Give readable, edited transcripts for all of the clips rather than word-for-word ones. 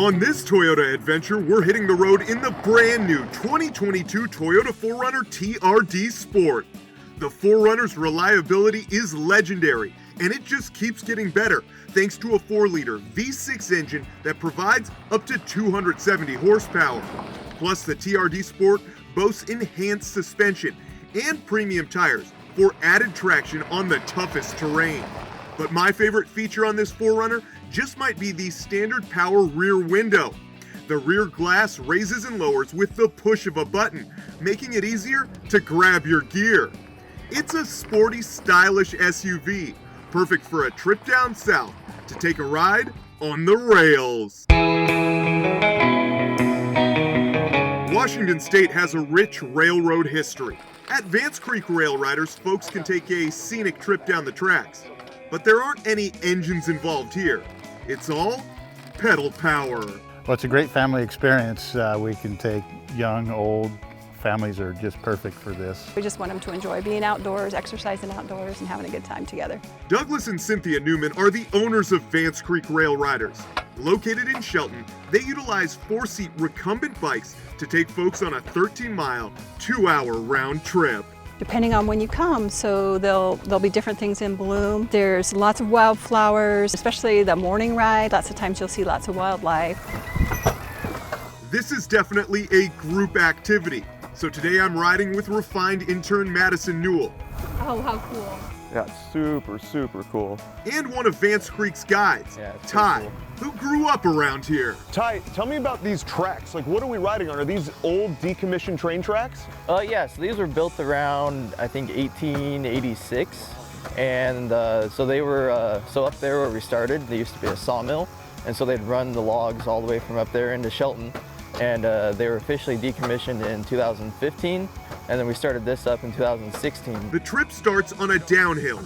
On this Toyota adventure, we're hitting the road in the brand new 2022 Toyota 4Runner TRD Sport. The 4Runner's reliability is legendary, and it just keeps getting better thanks to a 4-liter V6 engine that provides up to 270 horsepower. Plus, the TRD Sport boasts enhanced suspension and premium tires for added traction on the toughest terrain. But my favorite feature on this 4Runner just might be the standard power rear window. The rear glass raises and lowers with the push of a button, making it easier to grab your gear. It's a sporty, stylish SUV, perfect for a trip down south to take a ride on the rails. Washington State has a rich railroad history. At Vance Creek Railriders, folks can take a scenic trip down the tracks. But there aren't any engines involved here. It's all pedal power. Well, it's a great family experience. We can take young, old. Families are just perfect for this. We just want them to enjoy being outdoors, exercising outdoors, and having a good time together. Douglas and Cynthia Newman are the owners of Vance Creek Railriders. Located in Shelton, they utilize 4-seat recumbent bikes to take folks on a 13-mile, 2-hour round trip. Depending on when you come, so there'll be different things in bloom. There's lots of wildflowers, especially the morning ride. Lots of times you'll see lots of wildlife. This is definitely a group activity. So today I'm riding with refined intern Madison Newell. Oh, how cool. Yeah, super, super cool. And one of Vance Creek's guides, Ty, who grew up around here. Ty, tell me about these tracks. Like, what are we riding on? Are these old decommissioned train tracks? Yeah, so these were built around, I think, 1886. And so they were, so up there where we started, there used to be a sawmill. And so they'd run the logs all the way from up there into Shelton. And they were officially decommissioned in 2015, and then we started this up in 2016. The trip starts on a downhill,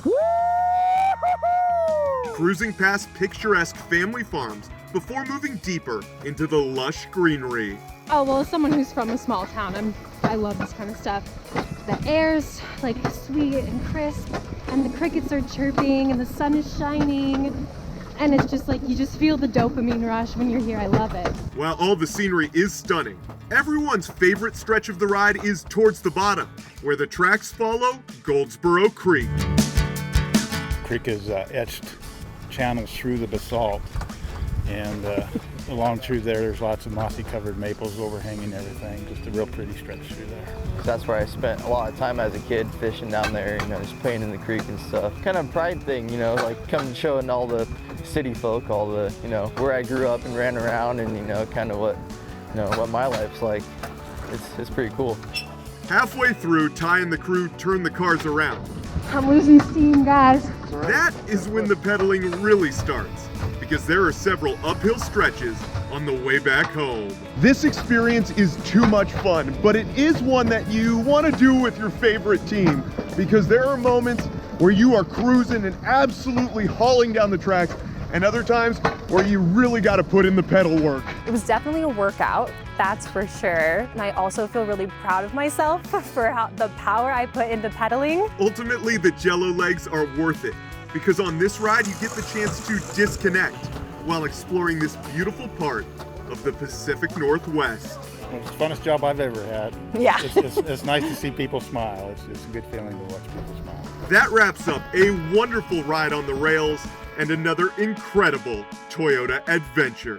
cruising past picturesque family farms before moving deeper into the lush greenery. Oh, well, as someone who's from a small town, I love this kind of stuff. The air's like sweet and crisp, and the crickets are chirping, and the sun is shining. And it's just like, you just feel the dopamine rush when you're here. I love it. While all the scenery is stunning, everyone's favorite stretch of the ride is towards the bottom, where the tracks follow Goldsboro Creek. Creek is etched channels through the basalt, and along through there's lots of mossy covered maples overhanging everything. Just a real pretty stretch through there. That's where I spent a lot of time as a kid fishing down there, just playing in the creek and stuff. Kind of pride thing, like coming showing all the city folk, all the, where I grew up and ran around, and kind of what my life's like. It's pretty cool. Halfway through, Ty and the crew turn the cars around. I'm losing steam, guys. That is when the pedaling really starts, because there are several uphill stretches on the way back home. This experience is too much fun, but it is one that you want to do with your favorite team, because there are moments where you are cruising and absolutely hauling down the tracks, and other times where you really got to put in the pedal work. It was definitely a workout, that's for sure. And I also feel really proud of myself for the power I put into pedaling. Ultimately, the Jello legs are worth it, because on this ride you get the chance to disconnect while exploring this beautiful part of the Pacific Northwest. It's the funnest job I've ever had. Yeah. It's nice to see people smile. It's a good feeling to watch people smile. That wraps up a wonderful ride on the rails and another incredible Toyota adventure.